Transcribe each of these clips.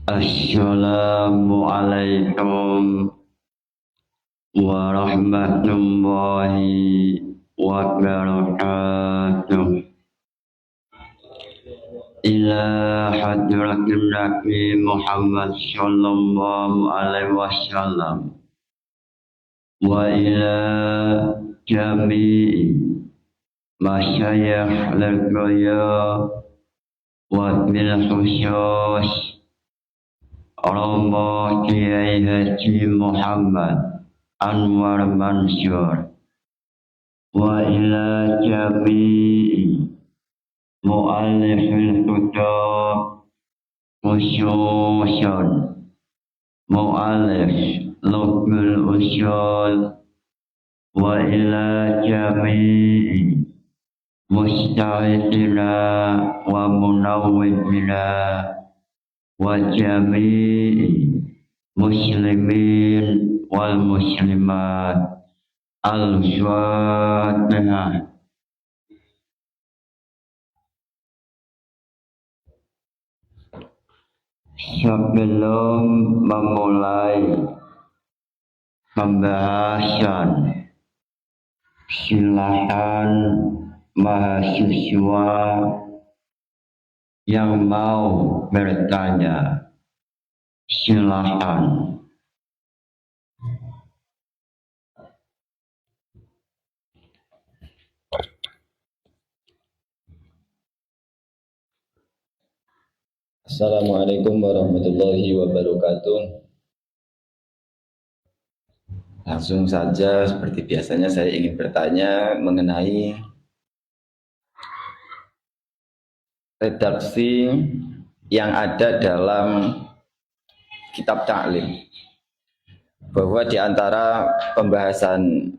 Assalamualaikum warahmatullahi wabarakatuh. Ila hadratin Nabi Muhammad sallallahu alaihi wasallam wa ila jami'i masyayikh al-qaya wa bil khusus Romo Kiai Haji Muhammad Anwar Mansur wa ila jami'i mu'allifil kitab khususan mu'allif Lughul Usul wa ila jami'i mustahidina wa munawwidina wa jami'i muslimin wal muslimat al-fatihah. Sebelum memulai pembahasan, silakan mahasiswa yang mau bertanya, silakan. Assalamualaikum warahmatullahi wabarakatuh. Langsung saja seperti biasanya saya ingin bertanya mengenai redaksi yang ada dalam kitab ta'lim, bahwa di antara pembahasan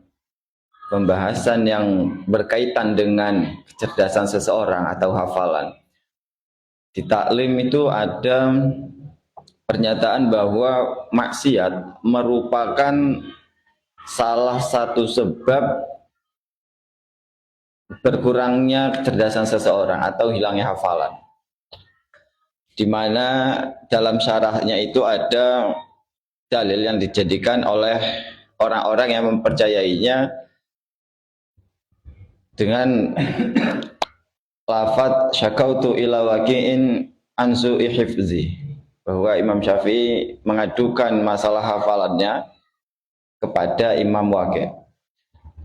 yang berkaitan dengan kecerdasan seseorang atau hafalan, di taklim itu ada pernyataan bahwa maksiat merupakan salah satu sebab berkurangnya kecerdasan seseorang atau hilangnya hafalan. Di mana dalam syarahnya itu ada dalil yang dijadikan oleh orang-orang yang mempercayainya dengan lafadz syakautu ila waqi'in an su'i hifzi, bahwa Imam Syafi'i mengadukan masalah hafalannya kepada Imam Waqi'.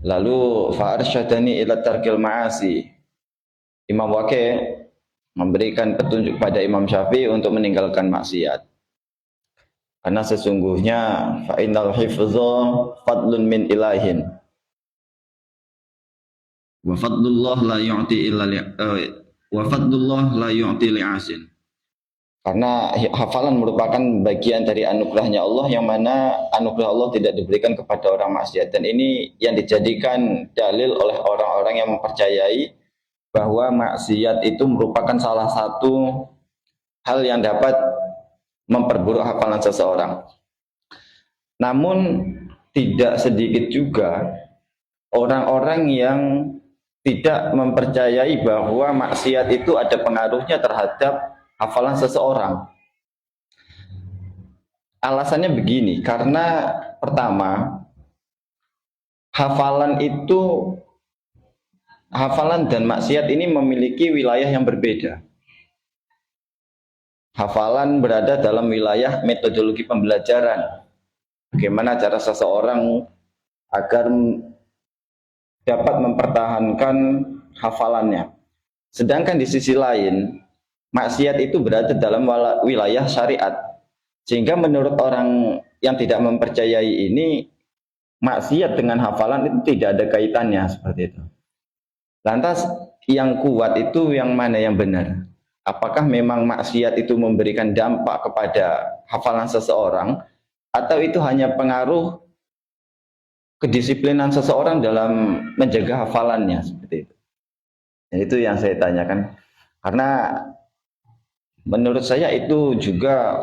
Lalu fa'arsyadani ila tarkil ma'asi, Imam Waqi' memberikan petunjuk pada Imam Syafi'i untuk meninggalkan maksiat, karena sesungguhnya fa'innal hifdza fadlun min ilahin wa fadlullah la yu'ti li'asin. Karena hafalan merupakan bagian dari anugerahnya Allah, yang mana anugerah Allah tidak diberikan kepada orang maksiat. Dan ini yang dijadikan dalil oleh orang-orang yang mempercayai bahwa maksiat itu merupakan salah satu hal yang dapat memperburuk hafalan seseorang. Namun tidak sedikit juga orang-orang yang tidak mempercayai bahwa maksiat itu ada pengaruhnya terhadap hafalan seseorang. Alasannya begini, karena pertama, hafalan dan maksiat ini memiliki wilayah yang berbeda. Hafalan berada dalam wilayah metodologi pembelajaran, bagaimana cara seseorang agar dapat mempertahankan hafalannya. Sedangkan di sisi lain, maksiat itu berada dalam wilayah syariat, sehingga menurut orang yang tidak mempercayai ini, maksiat dengan hafalan itu tidak ada kaitannya, seperti itu. Lantas yang kuat itu yang mana yang benar? Apakah memang maksiat itu memberikan dampak kepada hafalan seseorang, atau itu hanya pengaruh kedisiplinan seseorang dalam menjaga hafalannya, seperti itu? Dan itu yang saya tanyakan, karena menurut saya itu juga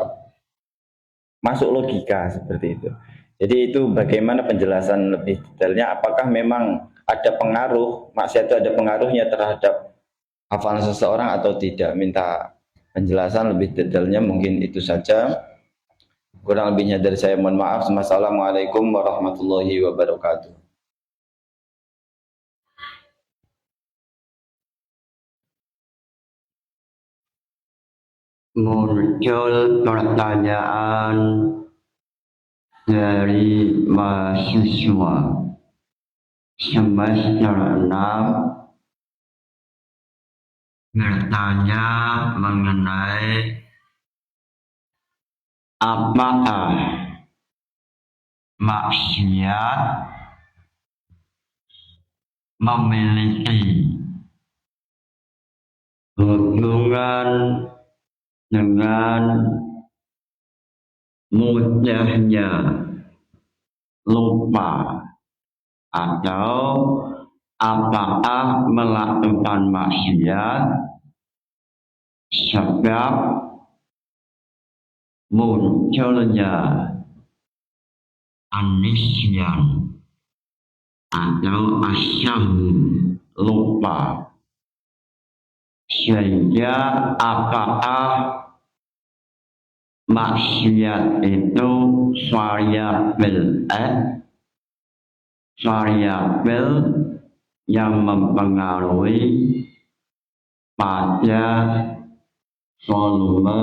masuk logika seperti itu. Jadi itu bagaimana penjelasan lebih detailnya, apakah memang ada pengaruh, maksiat itu ada pengaruhnya terhadap hafalan seseorang atau tidak? Minta penjelasan lebih detailnya mungkin itu saja. Kurang lebihnya dari saya mohon maaf. Wassalamualaikum warahmatullahi wabarakatuh. Muncul pertanyaan dari mahasiswa semester 6 bertanya mengenai apakah maksiat memiliki hubungan dengan mudahnya lupa, atau apakah melakukan maksiat sebab munculnya anisyan atau asyahud, lupa, sehingga apakah maksiat itu variabel variabel yang mempengaruhi pada volume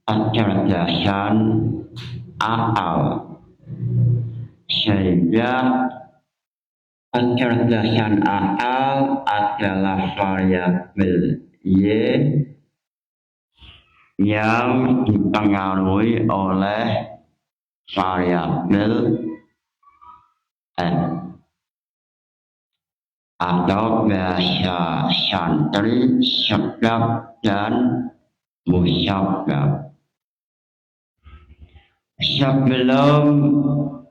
kecerdasan akal, sehingga kecerdasan akal adalah variabel Y yang dipengaruhi oleh variabel N, atau bahasa santri sebab dan musyabab. Sebelum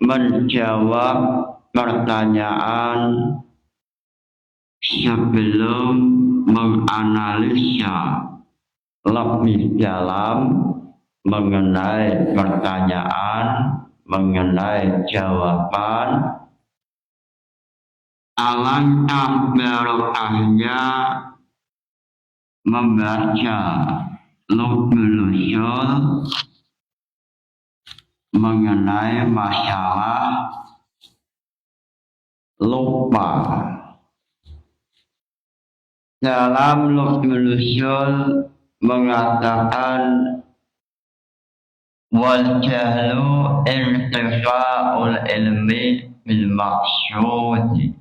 menjawab pertanyaan, sebelum menganalisa lebih dalam mengenai pertanyaan, mengenai jawaban, alangkah barokahnya membaca Lubul Usul mengenai masalah lupa. Dalam Lubul Usul mengatakan wal jahlu irtifa'ul ilmi bil maqsudi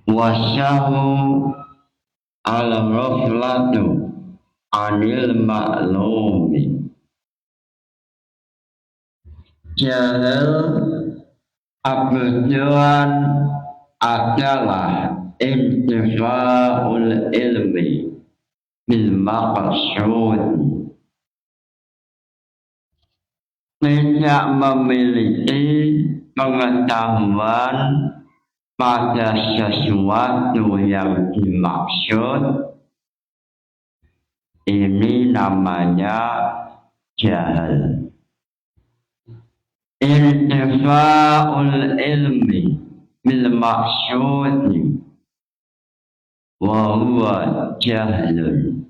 wa syahu al ghaflatu anil ma'lumi. Jahil kebetulan adalah irtifa'ul ilmi bil maqsud, tidak memiliki pengetahuan pada sesuatu yang dimaksud, ini namanya jahil. Irtifa'ul ilmi bil maqsudi wa huwa jahlun.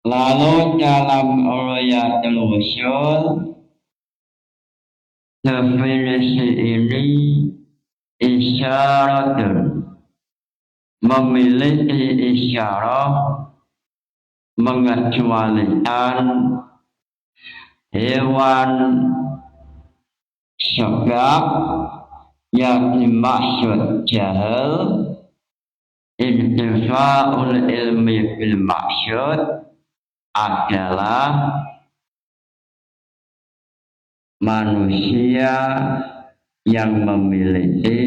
Lalu dalam Uryatul Usul, definisi ini isyaratun, memiliki isyarat mengecualikan hewan, sebab yang dimaksud jahil irtifa'ul ilmi bil maksud adalah manusia yang memiliki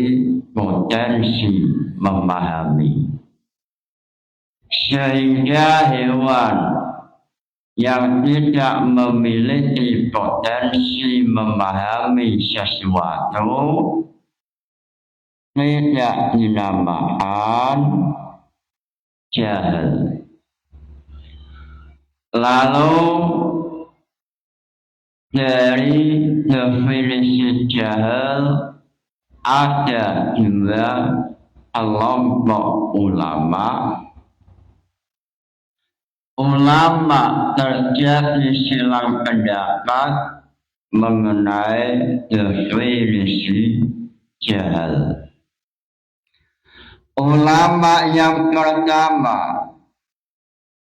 potensi memahami, sehingga hewan yang tidak memiliki potensi memahami sesuatu tidak dinamakan jahil. Lalu dari definisi jahil ada dua kelompok ulama terjadi silang pendapat mengenai definisi jahal. Ulama yang pertama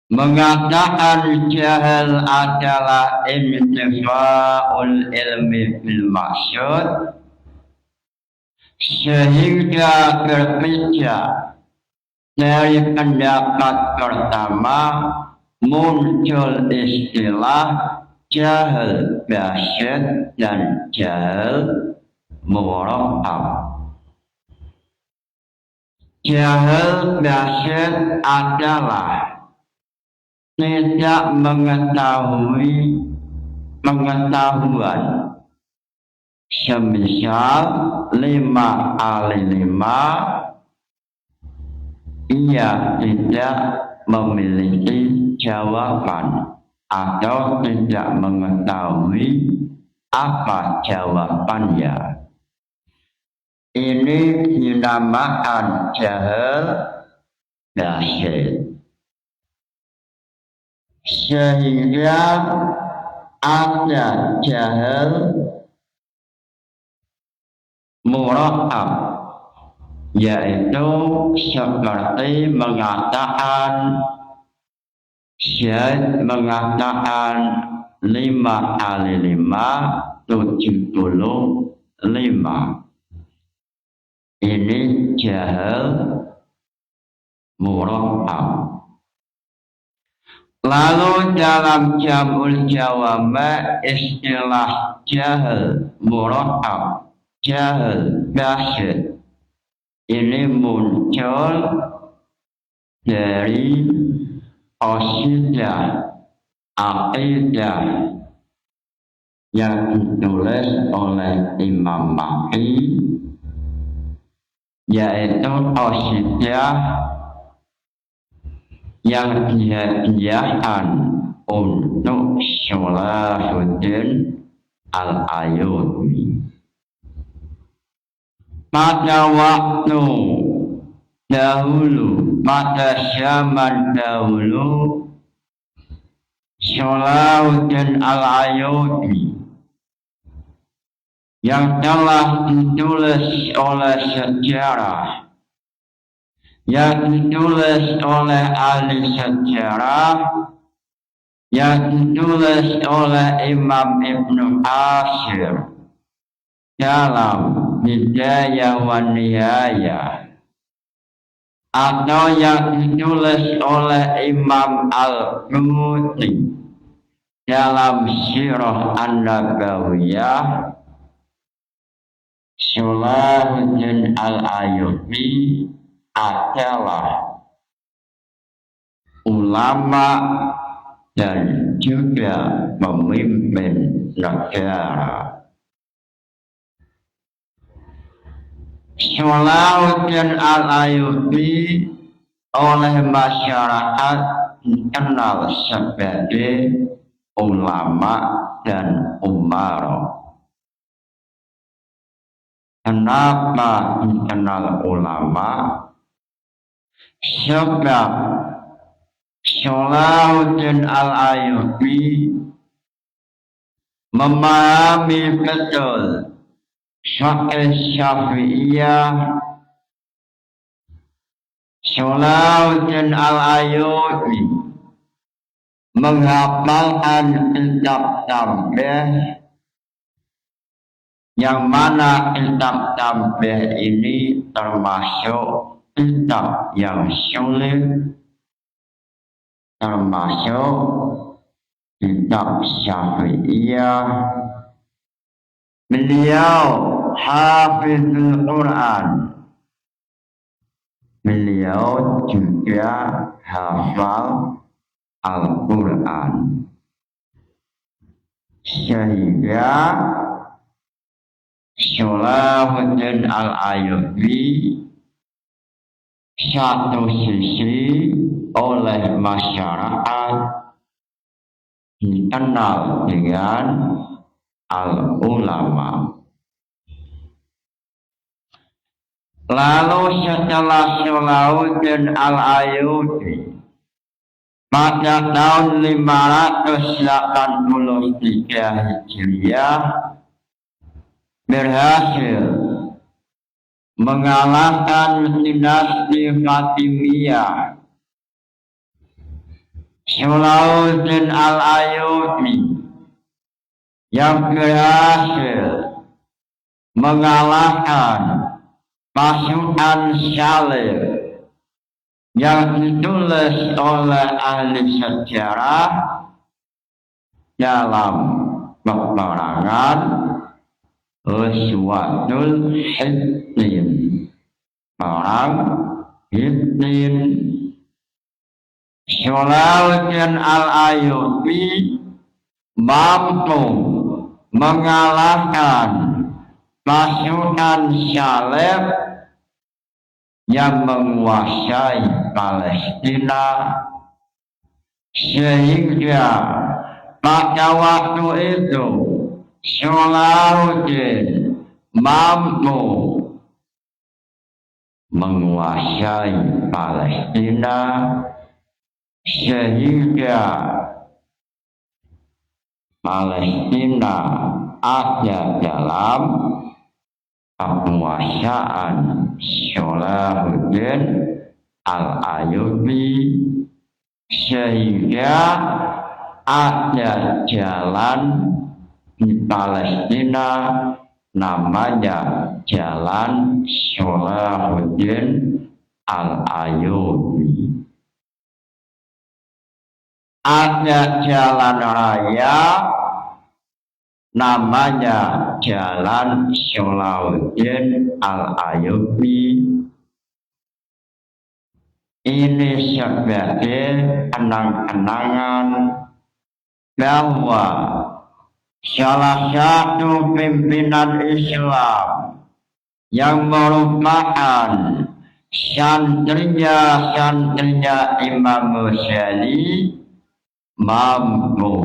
mengatakan jahal adalah intifa'ul ilmi bil maksud, sehingga berbeda dari pendapat pertama muncul istilah jahal basyid dan jahal murakkab. Jahal basyid adalah tidak mengetahui pengetahuan, semisal 5 ia tidak memiliki jawaban atau tidak mengetahui apa jawabannya. Ini dinamakan jahal basyid. Sehingga ada jahal murakkab, yaitu seperti mengatakan 5 kali 5 75. Ini jahal murakkab. Lalu dalam jam'ul jawama istilah jahal murakkab, jahal basyid ini muncul dari qasidah aqidah yang ditulis oleh Imam Maki, yaitu qasidah yang dihadiahkan untuk Syalahuddin Al-Ayyubi. Pada waktu dahulu, pada zaman dahulu, Syalahuddin Al-Ayyubi yang telah ditulis oleh sejarah, yang ditulis oleh ahli sejarah, yang ditulis oleh Imam Ibnu Ashir dalam Bidayah wa Nihayah, atau yang ditulis oleh Imam Al-Quti dalam Sirah An-Nabawiyah, Syalahuddin Al-Ayyubi adalah ulama dan juga pemimpin negara. Syalahuddin Al-Ayyubi oleh masyarakat dikenal sebagai ulama dan umara. Kenapa dikenal ulama? Sebab Syalahuddin Al-Ayyubi memahami betul Syekh Syafi'iyah. Syalahuddin Al-Ayyubi menghafalkan kitab tambih, yang mana kitab tambih ini termasuk kitab yang sulit, termasuk kitab Syafi'iyah. Beliau hafizul Quran, beliau juga hafal Al-Quran, sehingga Syalahuddin Al-Ayyubi satu sisi oleh masyarakat dikenal dengan al-ulama. Lalu setelah Salahuddin Al-Ayyubi pada tahun 583 Hijriah berhasil mengalahkan dinasti Fatimiyah. Salahuddin Al-Ayyubi yang berhasil mengalahkan pasukan Salib yang ditulis oleh ahli sejarah dalam peperangan Ghazwatul Hittin. Perang Hittin. Salahuddin Al-Ayyubi mampu mengalahkan pasukan Salib yang menguasai Palestina, sehingga pada waktu itu Salahuddin mampu menguasai Palestina, sehingga Palestina ada dalam penguasaan Salahuddin Al-Ayyubi, sehingga ada jalan di Palestina namanya Jalan Salahuddin Al-Ayyubi. Ada jalan raya namanya Jalan Salahuddin Al-Ayyubi. Ini sebagai kenang-kenangan bahwa salah satu pimpinan Islam yang merupakan santrinya Imam Ghazali mampu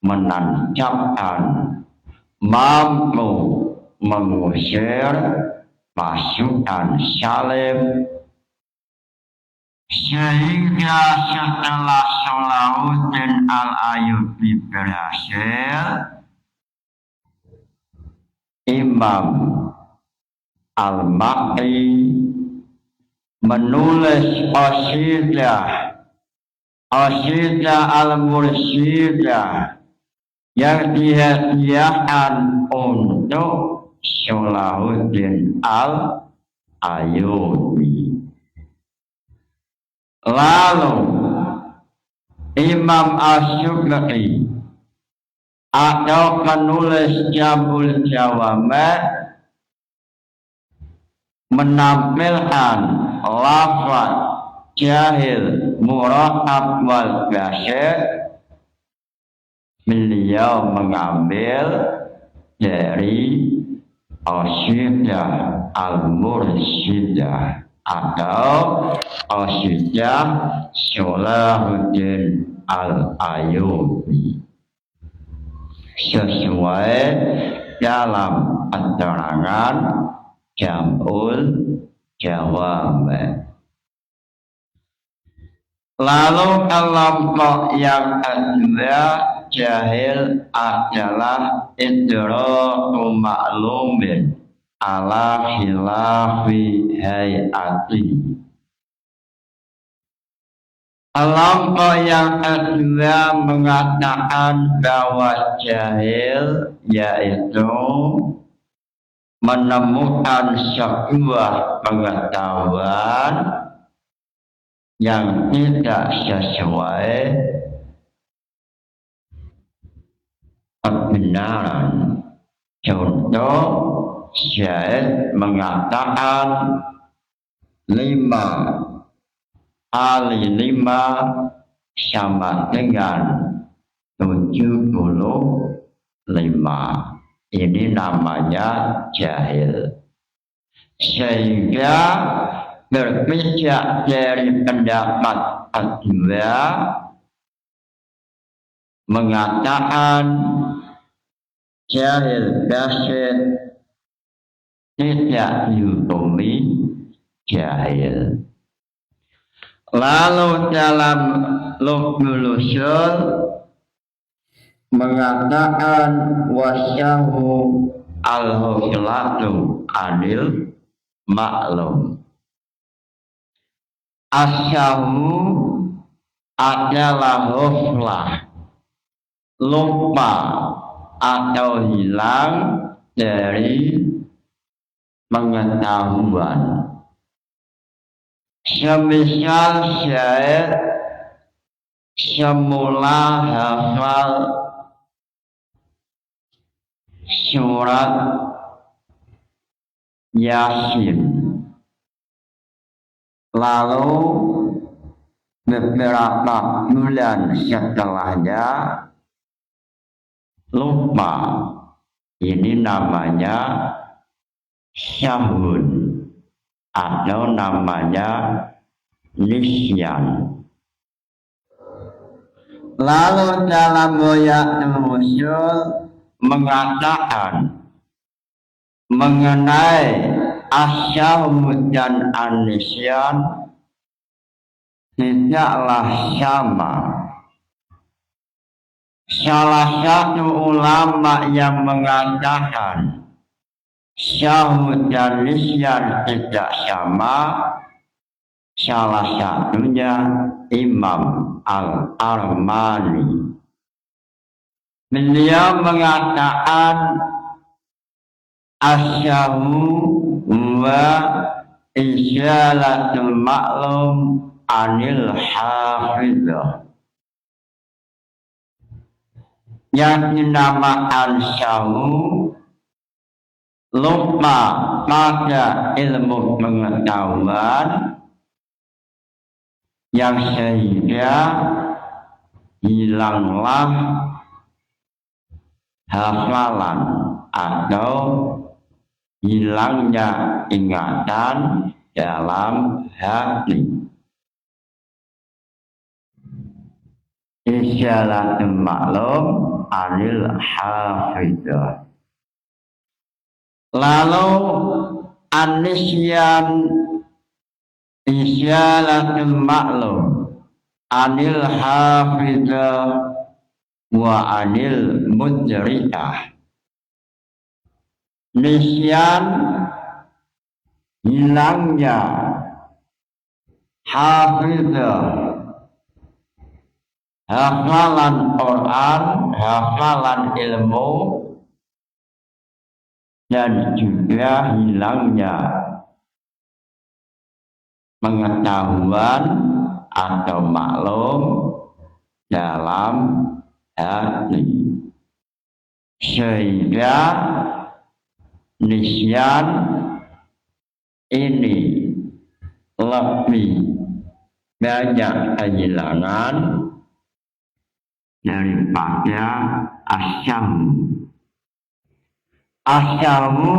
menancapkan, mampu mengusir pasukan Salib, sehingga setelah Salahuddin Al-Ayyubi berhasil, Imam Al-Maqri menulis Qasidah Al-Mursidah yang dihadiahkan untuk Salahuddin Al-Ayyubi. Lalu Imam Asy-Syu'ri atau penulis Jamul Jawami' menampilkan lafaz jahil, mura'ab wal basyir. Beliau mengambil dari Qasidah Al-Mursidah atau Qasidah Salahuddin Al-Ayyubi sesuai dalam keterangan Jamul Jawami'. Lalu kelompok yang kedua jahil adalah idraku ma'lumin ala khilafi hayati. Kelompok yang kedua mengatakan bahwa jahil yaitu menemukan sebuah pengetahuan yang tidak sesuai kebenaran. Contoh, Syed mengatakan 5 kali 5 sama dengan 75. Ini namanya jahil. Sehingga berbeda dari pendapat kedua mengatakan jahil basit tidak dihukumi jahil. Lalu dalam Lubul Usul mengatakan wasyahu al-huflatu anil maklum. Asyahu adalah huflah, lupa atau hilang dari pengetahuan. Semisal syair semula hafal surat Yasin, lalu beberapa bulan setelahnya lupa. Ini namanya syahun atau namanya nisyan. Lalu dalam Boyatul Usul mengatakan mengenai asyahud dan anisyan tidaklah sama. Salah satu ulama yang mengatakan syahud dan nisyan tidak sama, salah satunya Imam Al-Armani. Beliau mengatakan asyahu wa isyalatul maklum anil hafidhah. Yang dinamakan asyahu lupa pada ilmu pengetahuan yang sehingga hilanglah hafalan atau hilangnya ingatan dalam hati. Isyalatul maklum anil hafidhah. Lalu anisyan isyalatul maklum anil hafidhah wa anil mudrikah. Nisyan hilangnya hafidhah, hafalan Quran, hafalan ilmu, dan juga hilangnya pengetahuan atau maklum dalam hati. Sehingga nisyan ini lebih banyak kehilangan daripada asyamu. Asyamu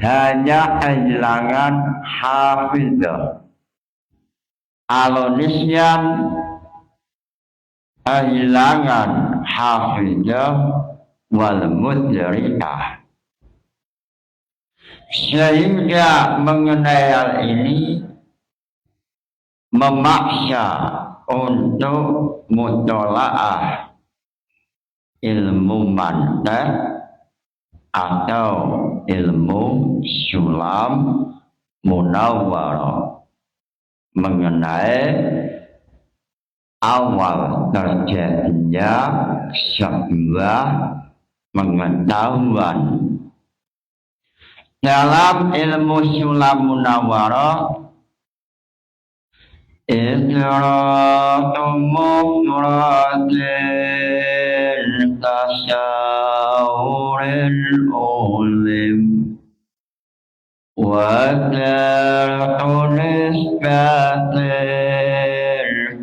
hanya kehilangan hafidhah. Nisyan kehilangan hafidhah wal mudrikah. Sehingga mengenai hal ini memaksa untuk mutola'ah ilmu mantiq atau ilmu sulam munawwarah mengenai awal terjadinya sebuah pengetahuan. Dalam ilmu sulam munawwarah idratum mufradin tasawuril ulim wa dar'un isbatin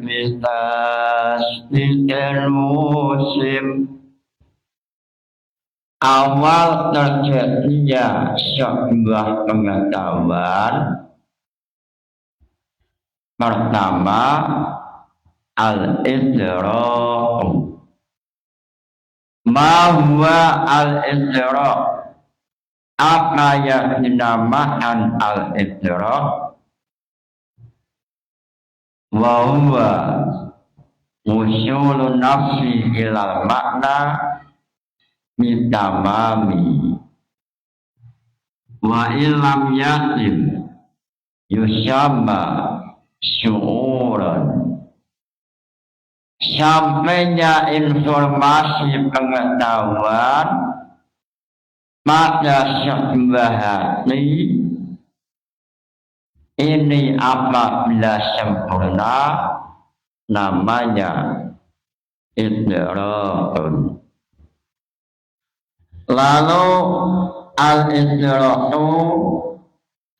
bitasdikil musim. Awal terjadinya sebuah pengetahuan pertama al-idraq. Ma huwa al-idraq? apa yang dinamakan al-idrak wa huwa usulun nafsi ilal makna mitamami wa ilam yatim yusyama syu'uran. Sampainya informasi pengetahuan pada sebuah hati ini apabila sempurna namanya idrakun. Lalu al-idraku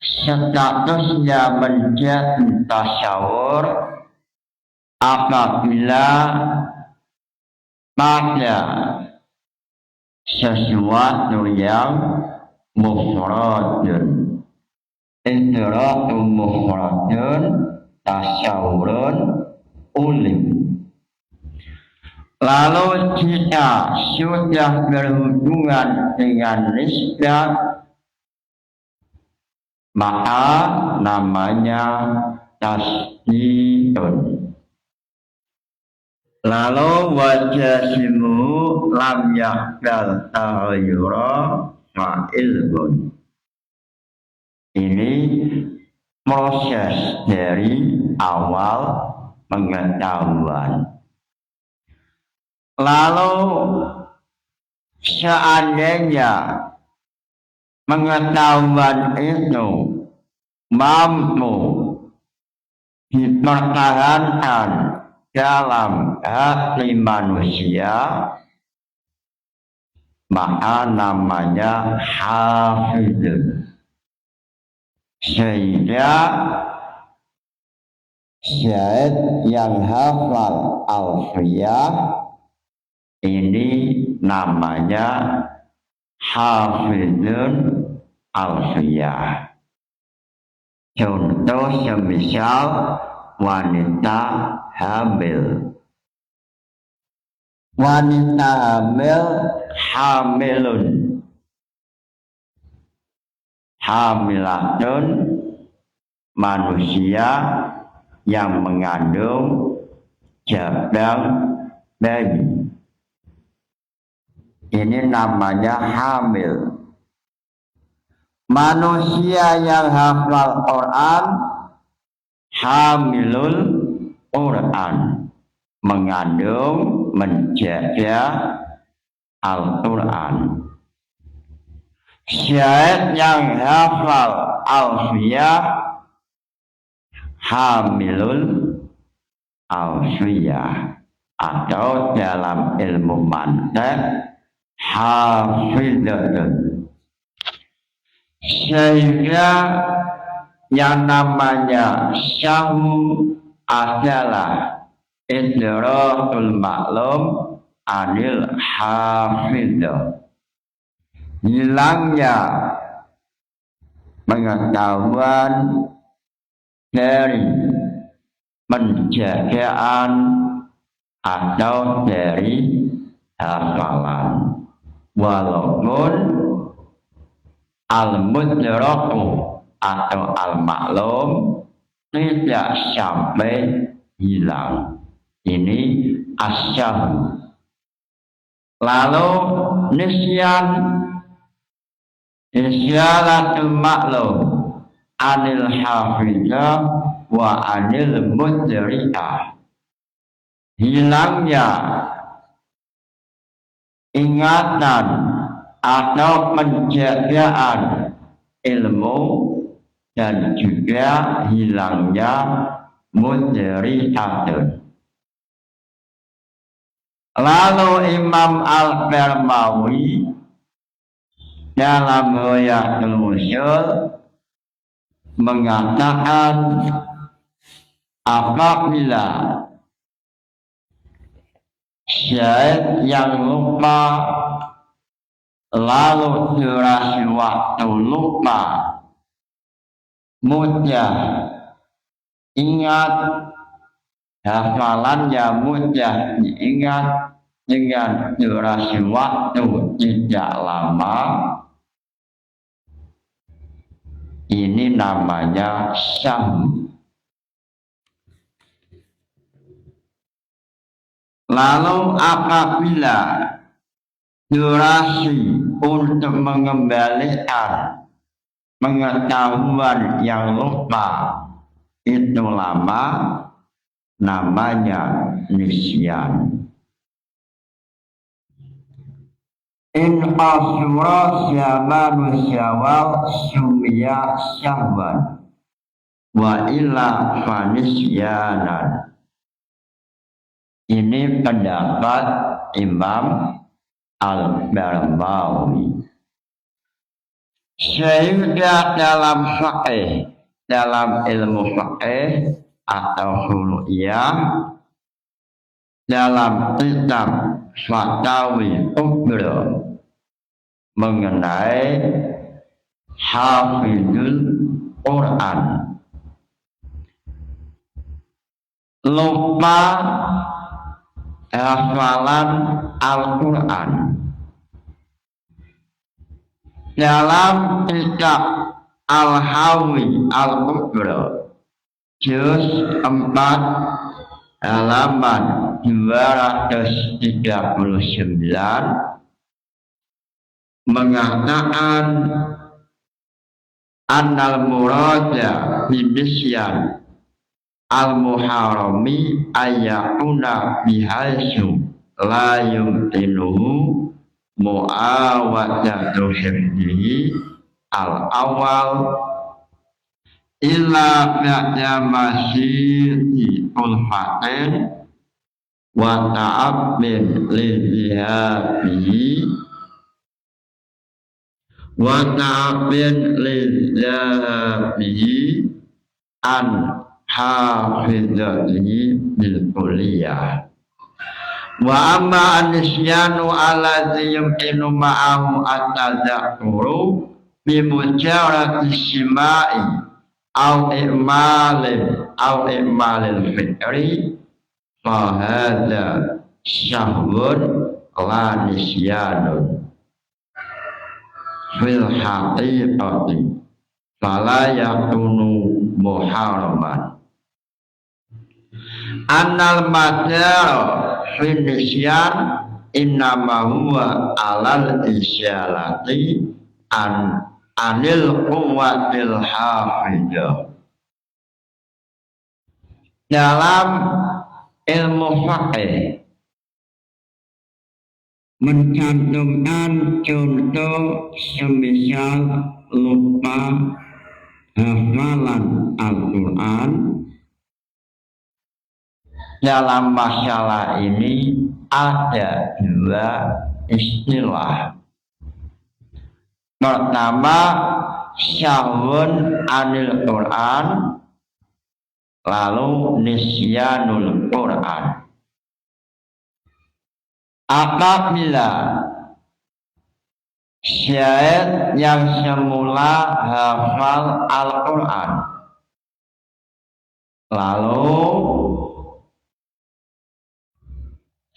statusnya menjadi tasyawur apabila pada sesuatu yang mufradun. Idrakun mufradun, tasyawurun, ulim. Lalu jika sudah berhubungan dengan nisbat, maka namanya tasdidun. Lalu wajasimu lam yakdal ta'ayura fa'ilbun. Ini proses dari awal pengetahuan. Lalu seandainya pengetahuan itu mampu dipertahankan dalam hati manusia, maka namanya hafidun. Sehingga syair yang hafal alfiyah ini namanya hafidun alfiyah. Contoh semisal wanita hamil. Wanita hamil, hamilun. Hamilatun, manusia yang mengandung jabang bayi. Ini namanya hamil. Manusia yang hafal Quran, hamilul Quran, mengandung, menjaga Al-Quran. Syair yang hafal alfiyah, hamilul alfiyah, atau dalam ilmu mantiq hafidhatun. Sehingga yang namanya syahu adalah idrakul maklum anil hafidhah. Hilangnya pengetahuan dari penjagaan atau dari hafalan, walaupun al-mudraku atau al-maklum tidak sampai hilang. Ini asyahu. Lalu nisyalatul maklum anil hafizah wa anil mudrikah. Hilangnya ingatan atau penjagaan ilmu dan juga hilangnya mudrikatun. Lalu Imam Al-Barmawi dalam Ghayatul Usul mengatakan apabila syair yang lupa lalu durasi waktu lupa, mudah ingat, hafalannya mudah diingat dengan durasi waktu tidak lama, Ini namanya syahwu. Lalu apabila durasi untuk mengembalikan pengetahuan yang lupa itu lama, namanya nisyan. In asura syamanu syawal sumya syahwan wa illa fanisyanan. Ini pendapat Imam Al-Barmawi. Sehingga dalam fiqh, dalam ilmu fiqh atau huliyah, dalam kitab Fatawi Kubra mengenai hafizul Quran, lupa hafalan Al-Quran, dalam kitab Al-Hawi Al-Kubra juz 4 halaman 239 mengatakan annal murada bidisyan al-muharami ayyakuna bihaisu la yumtinuhu mu'awadatu hifdihi al-awal illa ba'da masyidi ulfatin wa ta'abbin lizihabihi wa ta'abbin lizihabihi an hafidhatihi bil kulliyah. Wa amma an-nisyanu alladhi yumkinu ma'ahu at-tadhakkuru bi mujarrad istima'i aw i'malil fikri fa hadha syahwun la nisyanun fil haqiqati fala yakunu muharraman. Annal madara fil nisyan innama huwa alal isyalati anil quwwatil hafidhah. Dalam ilmu fiqh mencantumkan contoh semisal lupa hafalan Al-Quran. Dalam masalah ini ada dua istilah. Pertama, syahwun anil Quran, lalu nisyanul Quran. Apabila syahid yang semula hafal Al-Quran, lalu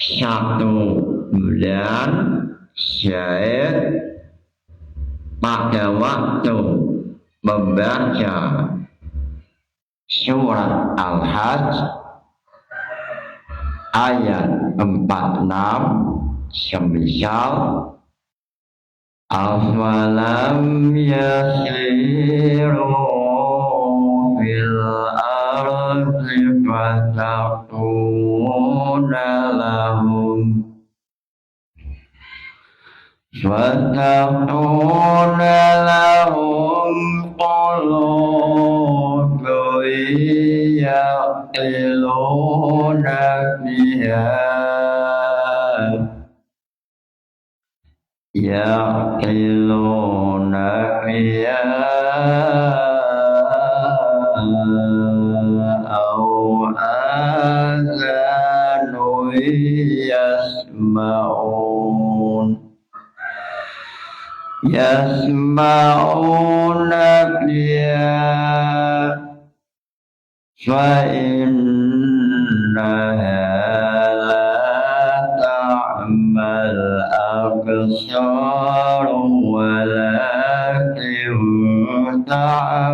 satu bulan syahid pada waktu membaca surat Al-Hajj ayat 46 semisal afalam yasiru fil ardi fatakuna lahum qulubun yaqiluna biha aw azanu yasma'una biha fa innaha la ta'mal absar walakin ta'mal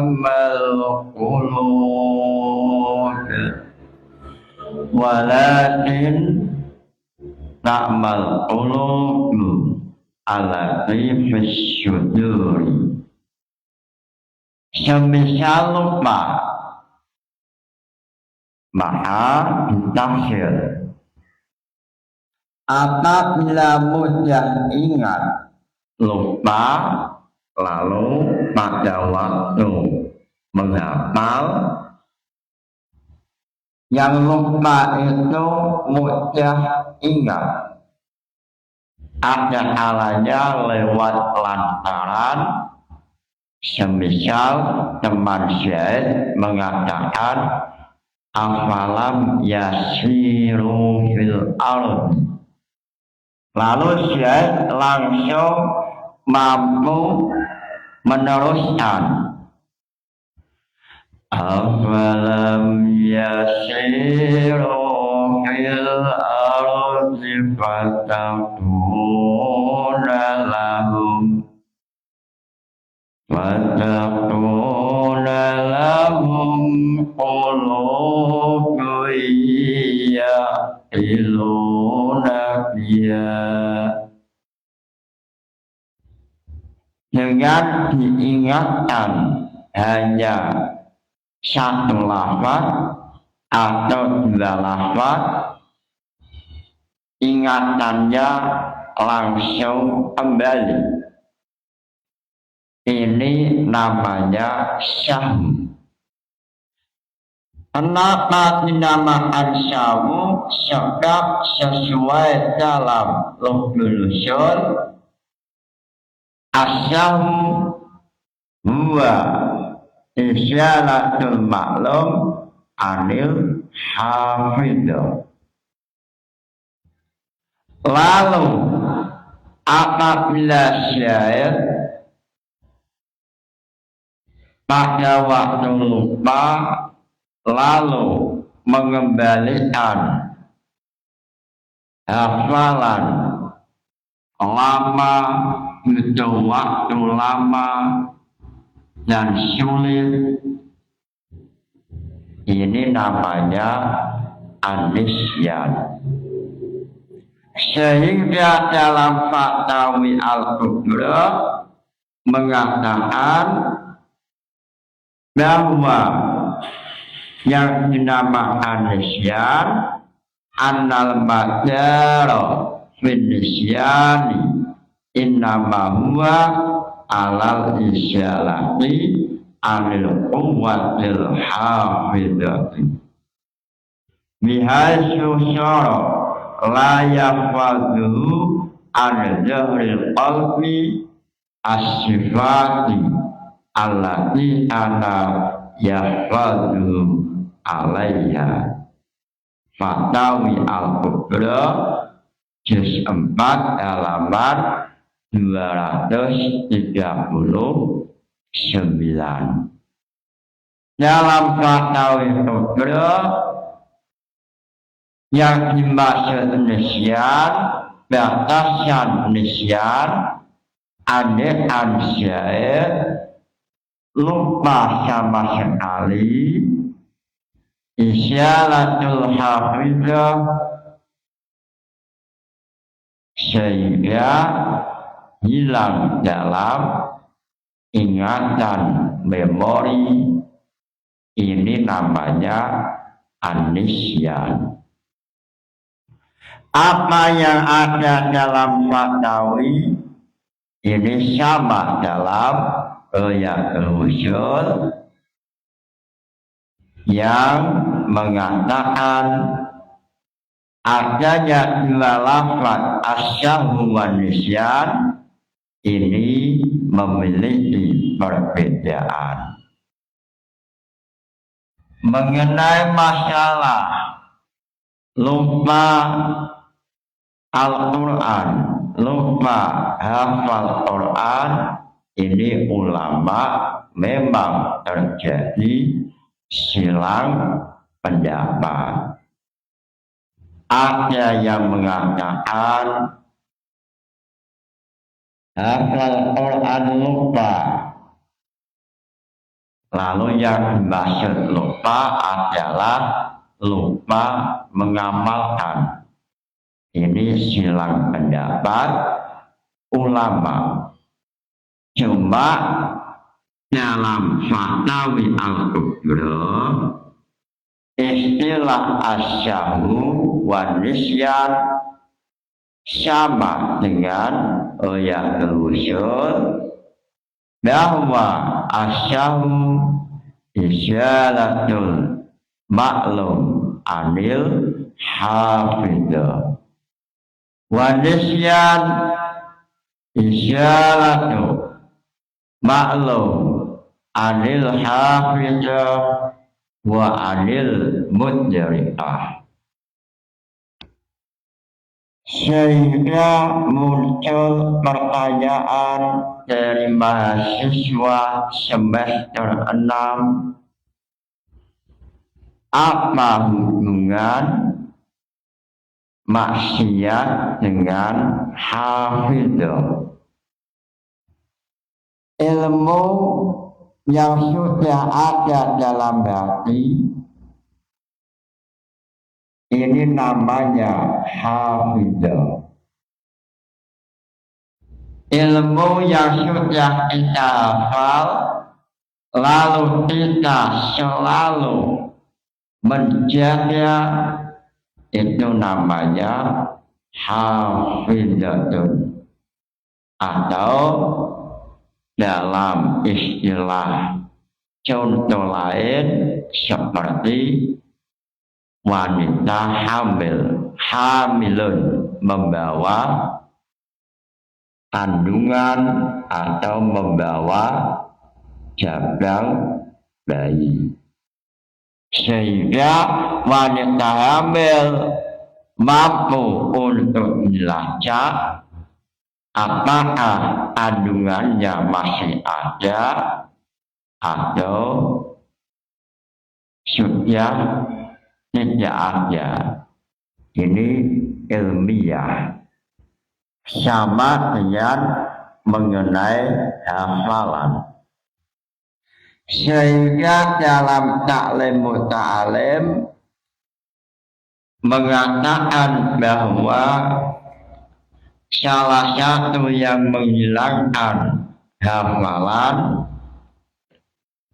walakin ta'mal qulubu allati fis suduri. Semisal lupa maka ditafsir apabila mudah ingat lupa lalu pada waktu menghafal yang lupa itu mudah ingat ada kalanya lewat lantaran semisal teman Syed mengatakan afalam yasiru fil ardh, lalu Syed langsung mampu meneruskan afalam yasiru fil ardh fatakuna lahum qulubu ya'qiluna biha. Dengan diingatkan hanya satu lafaz atau dua lafaz, ingatannya langsung kembali. Ini namanya syahmu. Kenapa dinamakan syahmu? Sebab sesuai dalam Lughul Ushul, asyahmu huwa isyaratul maklum anil hafidh. Lalu apabila syair pada waktu lupa lalu mengembalikan hafalan lama, butuh waktu lama dan sulit, ini namanya anisyan. Sehingga dalam Fatawi Al-Kubra mengatakan bahwa yang dinamakan nisyan annal madara fin nisyani innama huwa alal isyalati anil quwwatil hafidhati bihaisu syara la yafadhu an zahril qalbi as-sifati allati ana yahfadhu alaiha. Fatawi Al-Kubra juz 4 halaman 239. Dalam Fatawi Al-Kubra yang dimaksud nisyan, batasan nisyan adean syair lupa sama sekali, isyaratul hafidhah sehingga hilang dalam ingatan memori, ini namanya anisyan. Apa yang ada dalam Fatawi ini sama dalam Ghayatul Ushul yang mengatakan adanya dua lafaz asyahwu wan nisyan ini memiliki perbedaan. Mengenai masalah lupa Al-Quran, lupa hafal Quran, ini ulama memang terjadi silang pendapat. Ada yang mengatakan hafal Quran lupa, lalu yang dimaksud lupa adalah lupa mengamalkan. Ini silang pendapat ulama. Cuma dalam Fatawi Al-Kubra, istilah asyahu wa nisyan sama dengan yang terusul bahwa asyahu isyaratul maklum anil hafidh wa nisyan isyaratul maklum anil hafidh wa anil mudjarikah. Sehingga muncul pertanyaan dari mahasiswa semester 6, apa hubungan maksiat dengan hafidh? Ilmu yang sudah ada dalam hati ini namanya hafidh. Ilmu yang sudah kita hafal lalu kita selalu menjaga itu namanya hafidhatun, atau dalam istilah contoh lain seperti wanita hamilun membawa kandungan atau membawa jagal bayi. Sehingga wanita hamil mampu untuk melacak apakah kandungannya masih ada atau sudah tidak ada. Ini ilmiah. Sama dengan mengenai hafalan. Sehingga dalam taklim muta'alim mengatakan bahwa salah satu yang menghilangkan hafalan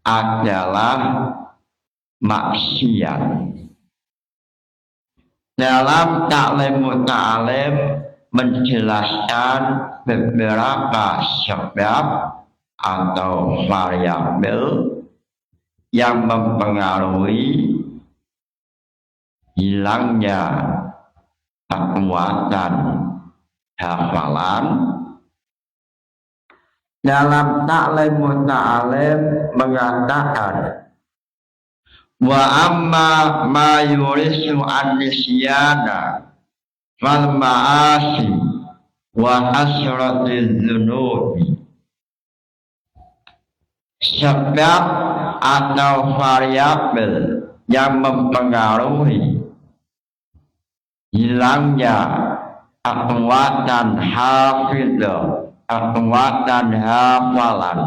adalah maksiat. Dalam taklim muta'alim menjelaskan beberapa sebab atau variabel yang mempengaruhi hilangnya kekuatan hafalan. Dalam taklim muta'alim mengatakan wa amma ma yurisu an-nisyana wal ma'asi wa hasratiz dzunubi. Sebab atau variabel yang mempengaruhi hilangnya kekuatan hafidh, kekuatan hafalan,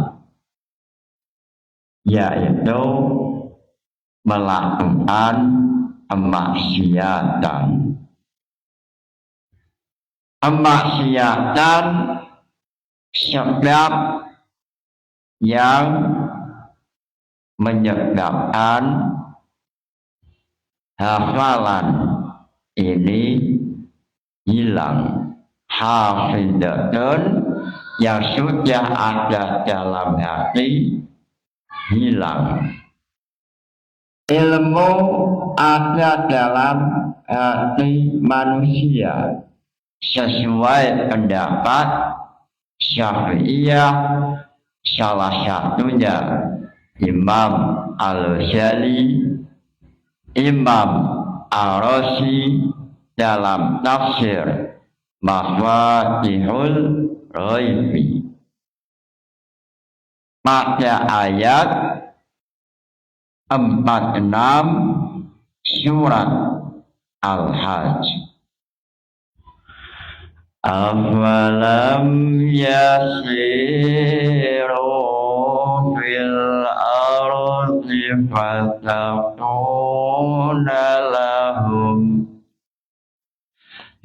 yaitu melakukan kemaksiatan. Kemaksiatan sebab yang menyebabkan hafalan ini hilang. Hafidhatun yang sudah ada dalam hati hilang. Ilmu ada dalam hati manusia sesuai pendapat Syafi'iyah, salah satunya Imam Al-Ghazali, Imam Ar-Razi dalam tafsir Mafatihul Ghaibi pada ayat 46 surat Al-Hajj. Afalam yasiru fil ardi fatakuna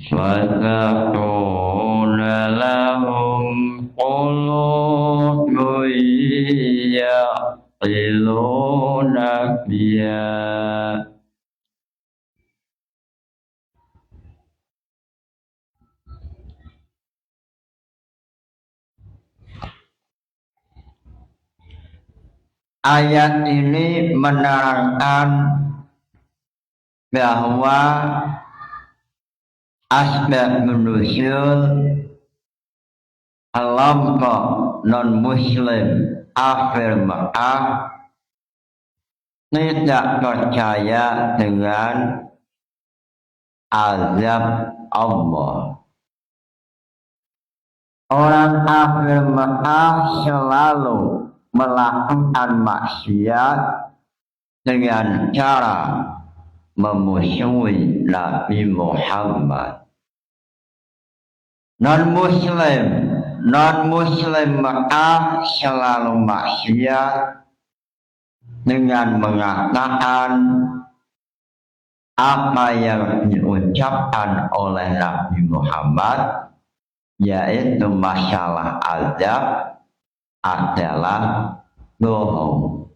فتكون لهم قلوب يعقلون بها Ayat ini menerangkan bahwa asbab nuzul kelompok non-muslim akhir Mekah tidak percaya dengan azab Allah. Orang akhir Mekah selalu melakukan maksiat dengan cara memusuhi Nabi Muhammad. Non-muslim Mekah selalu maksiat dengan mengatakan apa yang diucapkan oleh Nabi Muhammad, yaitu masalah azab adalah bohong.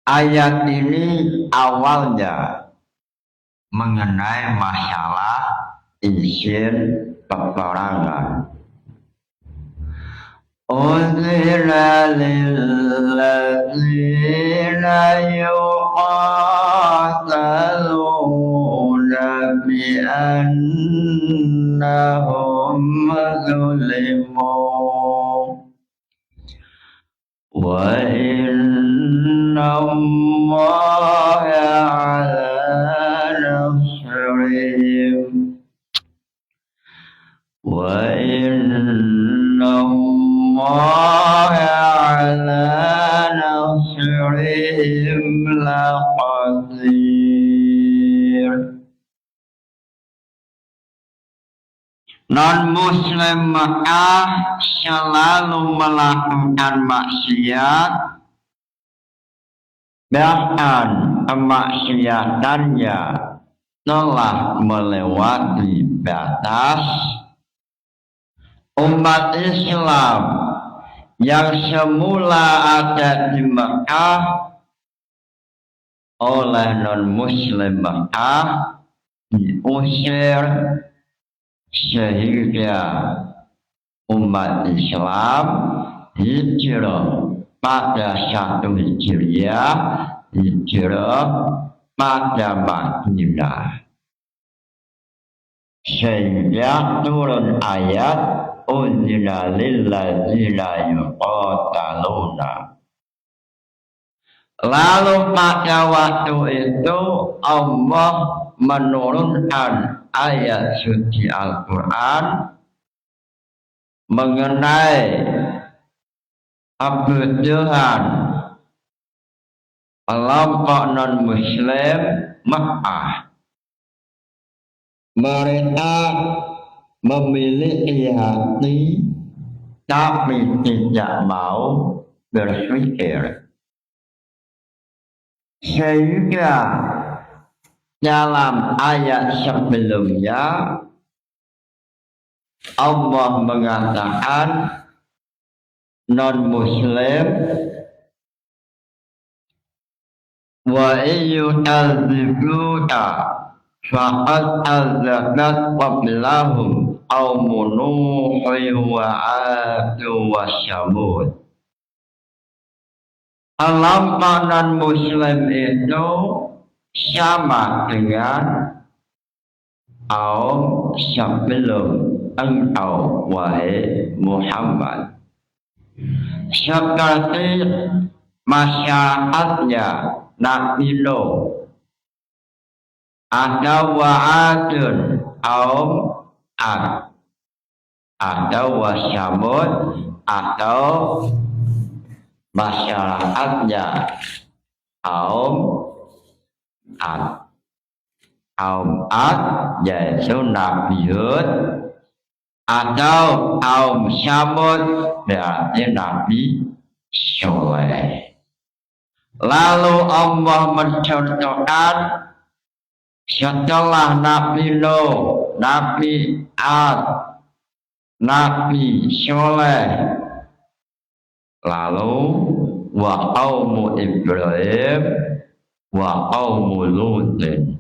Ayat ini awalnya mengenai masalah izin peperangan. Uzila lilladzina yuqataluna bi'annahum zulimu wa inna Allaha ala nasrihim wa inna Allaha ala nasrihim laqadir. Non-muslim Mekah selalu melakukan maksiat, bahkan kemaksiatannya telah melewati batas. Umat Islam yang semula ada di Mekah oleh non-muslim Mekah diusir, sehingga umat Islam hijrah pada 1 Hijriah, hijrah pada Madinah, sehingga turun ayat uzina lilladzina yuqataluna. Lalu pada waktu itu Allah menurunkan ayat suci Al-Quran mengenai kebutuhan kelompok non-muslim Mekah. Mereka memiliki hati tapi tidak mau berpikir, sehingga dalam ayat sebelumnya Allah mengatakan non-muslim wa iyyukadzibuka faqad azabat qablahum qaumun Nuh wa 'ad wa Samud. Kelompok non-muslim itu sama dengan kaum sebelum engkau, wahai Muhammad. Seperti masyarakatnya Nabi Nuh, ada wa'adun kaum Ad, ada wasyamud atau masyarakatnya kaum Ad. Kaum Ad yaitu Nabi Hud, atau kaum Samud berarti Nabi Soleh. Lalu Allah mencontohkan setelah Nabi Nuh Nabi Ad, Nabi Soleh, lalu wa qaumu Ibrahim, wa qaumu Lutin.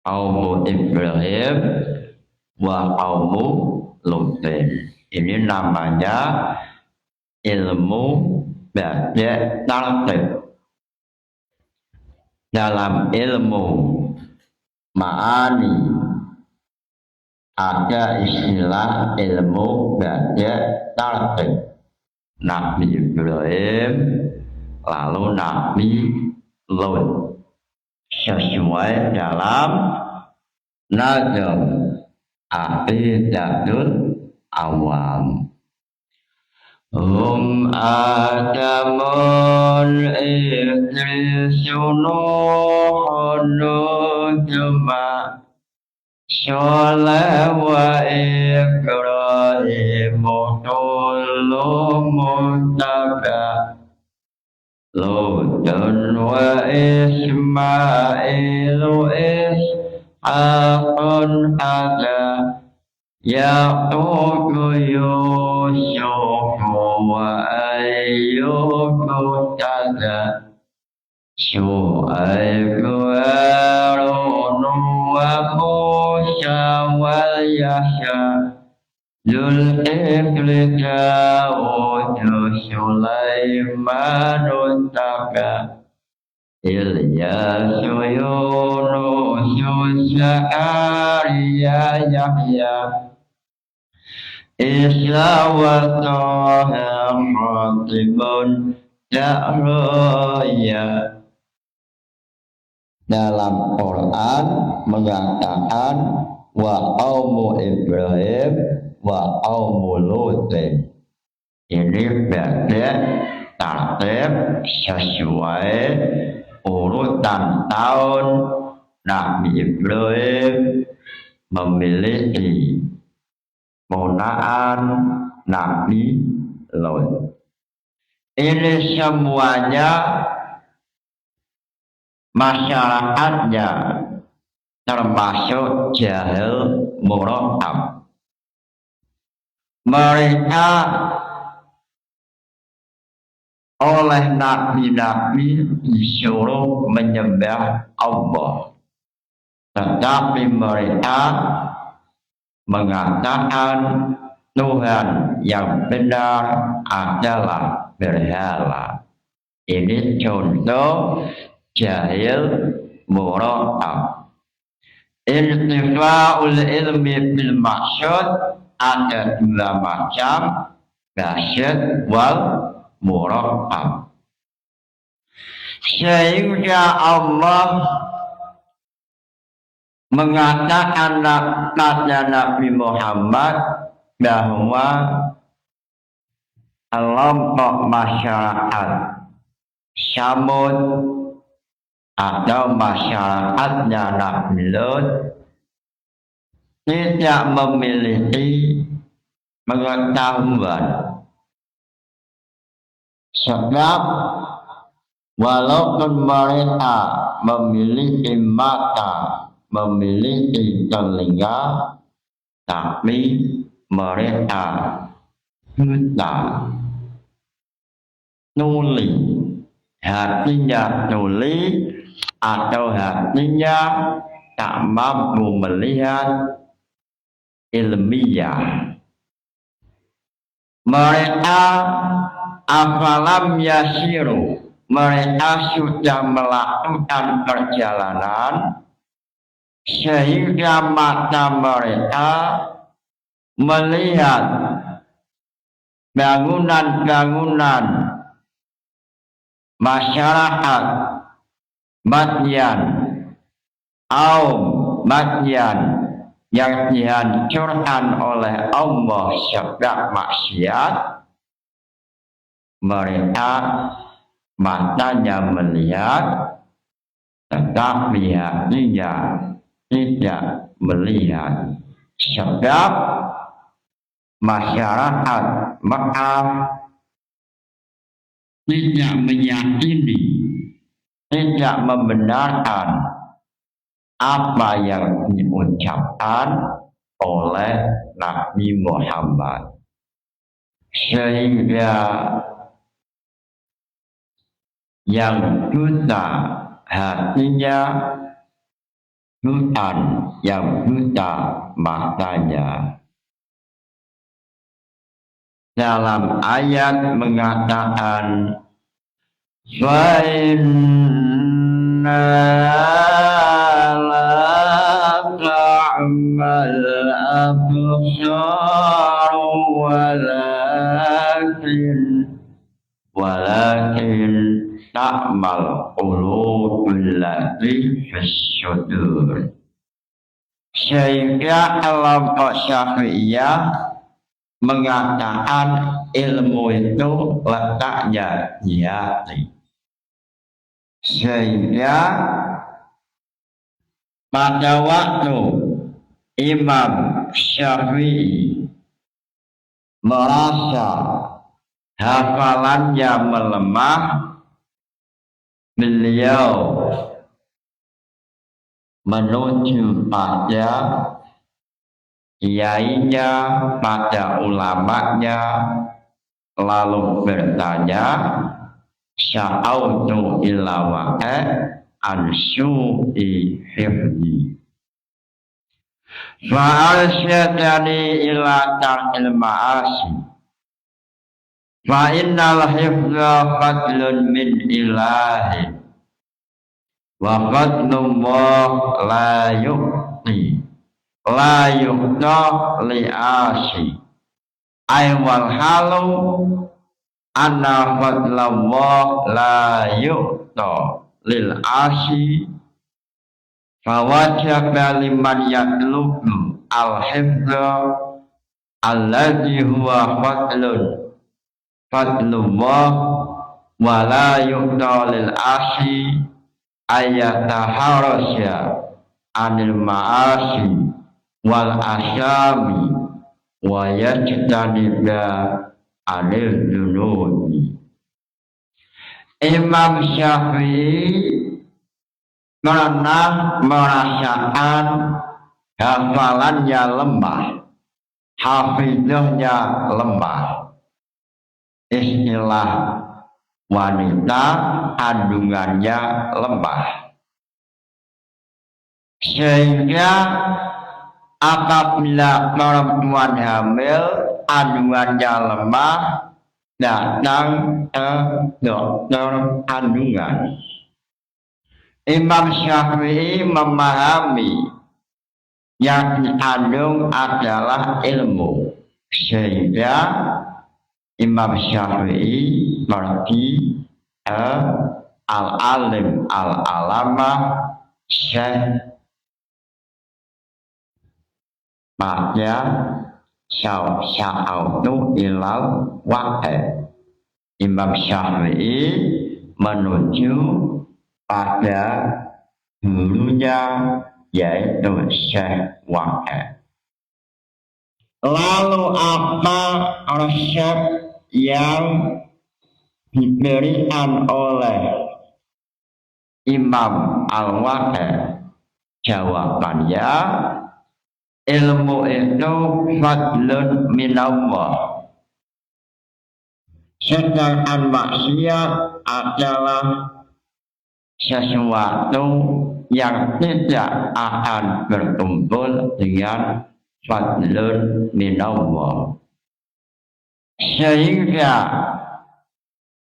Qaumu Ibrahim wa qaumu Lutin. Ini namanya ilmu ba'da tartib. Dalam ilmu ma'ani ada istilah ilmu ba'da tartib. Nabi Ibrahim lalu Nabi Lut sesuai dalam nazam aqidatul awam. Adamun Nuhun Juma Soleh wa Ibrahim Tulum Mutaba Lutun wa Ismailu Ishaqun Ada Yaqub Yusuf wa Ayyub Tada Syu'aib Harun wa Musa wa Yahya Zulkifli Daud Sulaiman Taga Ilyas Yunus Zakaria Yahya Isa wa Taha Khatibun Da'raya. Dalam Quran mengatakan wa qaumu Ibrahim wa qaumu Lutin. Ini beda tartib sesuai urutan tahun Nabi Ibrahim memiliki ponaan Nabi Lut. Ini semuanya masyarakatnya termasuk jahil murakkab. Mereka oleh nabi-nabi disuruh menyembah Allah, tetapi mereka mengatakan Tuhan yang benar adalah berhala. Ini contoh jahil murakkab. Irtifa'ul ilmi bil maksud ada dua macam, basyid wal murakkab. Sehingga Allah mengatakan pada Nabi Muhammad bahwa kelompok masyarakat Samud atau masyarakatnya Nabi Lut tidak memiliki pengetahuan, sebab walaupun mereka memiliki mata, memiliki telinga, tapi mereka buta. Tuli, hatinya tuli atau hatinya tak mampu melihat ilmiah. Mereka afalam yasiru, mereka sudah melakukan perjalanan sehingga mata mereka melihat bangunan-bangunan masyarakat Madyan, Madyan yang dihancurkan oleh Allah sebab maksiat. Mereka matanya melihat, tetapi hatinya tidak melihat, sebab masyarakat Mekah tidak meyakini, tidak membenarkan apa yang diucapkan oleh Nabi Muhammad, sehingga yang buta hatinya bukan yang buta matanya. Dalam ayat mengatakan فَإِنَّا لَا تَعْمَى الْأَبْصَارُ وَلَكِنْ تَعْمَى الْقُلُوبُ الَّتِي فِي الصُّدُورِ. Sehingga kelompok Syafi'iyah mengatakan ilmu itu letaknya di hati. Sehingga pada waktu Imam Syafi'i merasa hafalannya melemah, beliau menuju pada kiainya, pada ulamanya, lalu bertanya, sya'autu ila wa'a an syu'i hifdi fa'arsyadani ila tar'il ma'asi fa'innal hifdha fadlun min ilahi wa fadlullah la yu'ti la yu'ta li'asi aywal halu anna fadlallah la yu'ta lil asi fawajaba liman yatlubu al-hifdha alladhi huwa fadlullah wa la yu'ta lil asi ayataharasya anil ma'asi wal asyami wa yajtaniba anil dunubi. Imam Syafi'i pernah merasakan hafalannya lemah, hafidhahnya lemah. Istilah wanita kandungannya lemah. Sehingga apabila perempuan hamil kandungannya lemah, datang ke dokter kandungan. Imam Syafi'i memahami yang dikandung adalah ilmu, sehingga Imam Syafi'i pergi ke al-alim al-alamah Syekh pada sya'autu ilal wa'i. Imam Syafi'i menuju pada gurunya yaitu Syekh Wa'i. Lalu apa resep yang diberikan oleh Imam Al-Wa'i? Jawabannya, ilmu itu fadlun minallah. Sedangkan maksiat adalah sesuatu yang tidak akan berkumpul dengan fadlun minallah. Sehingga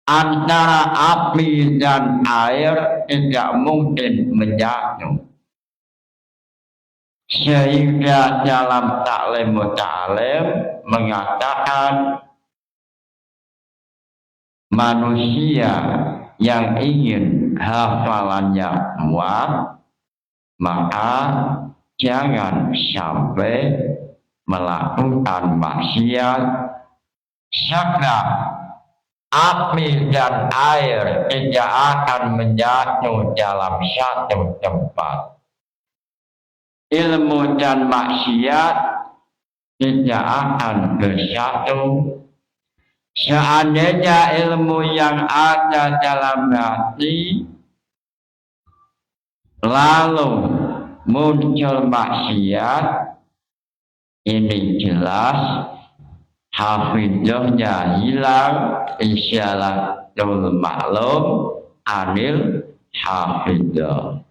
antara api dan air tidak mungkin menyatu. Sehingga dalam Ta'lim mengatakan manusia yang ingin hafalannya kuat, maka jangan sampai melakukan maksiat, sebab api dan air tidak akan menyatu dalam satu tempat. Ilmu dan maksiat tidak akan bersatu. Seandainya ilmu yang ada dalam hati lalu muncul maksiat, ini jelas hafidhahnya hilang, isyaratul maklum anil hafidhah.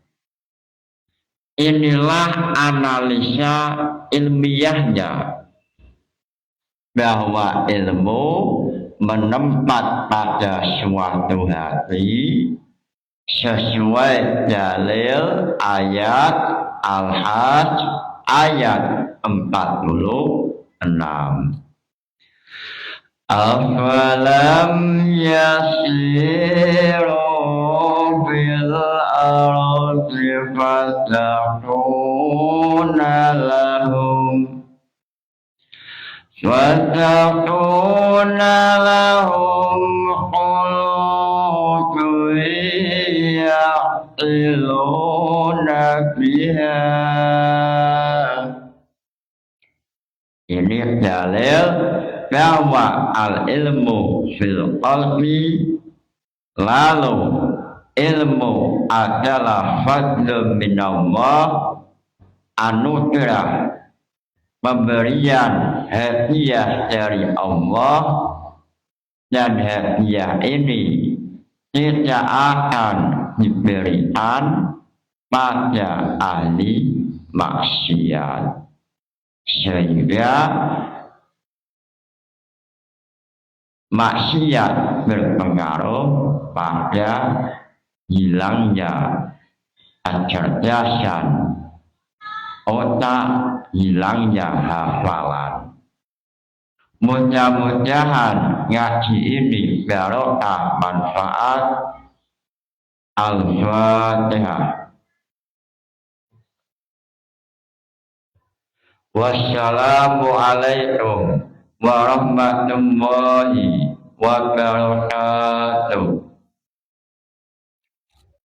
Inilah analisa ilmiahnya, bahwa ilmu menempat pada suatu hati sesuai dalil ayat Al-Hajj ayat 46. Afalam yasiru bil ardi fatakuna lahum qulubun ya'qiluna biha. Ini dalil bahwa al-ilmu fil qalbi, lalu ilmu adalah fadlun minallah, anugerah, pemberian hadiah dari Allah, dan hadiah ini tidak akan diberikan pada ahli maksiat, sehingga maksiat berpengaruh pada hilangnya kecerdasan otak, hilangnya hafalan. Mudah-mudahan ngaji ini barokah manfaat. Al-Fatihah. Wassalamualaikum warahmatullahi wabarakatuh.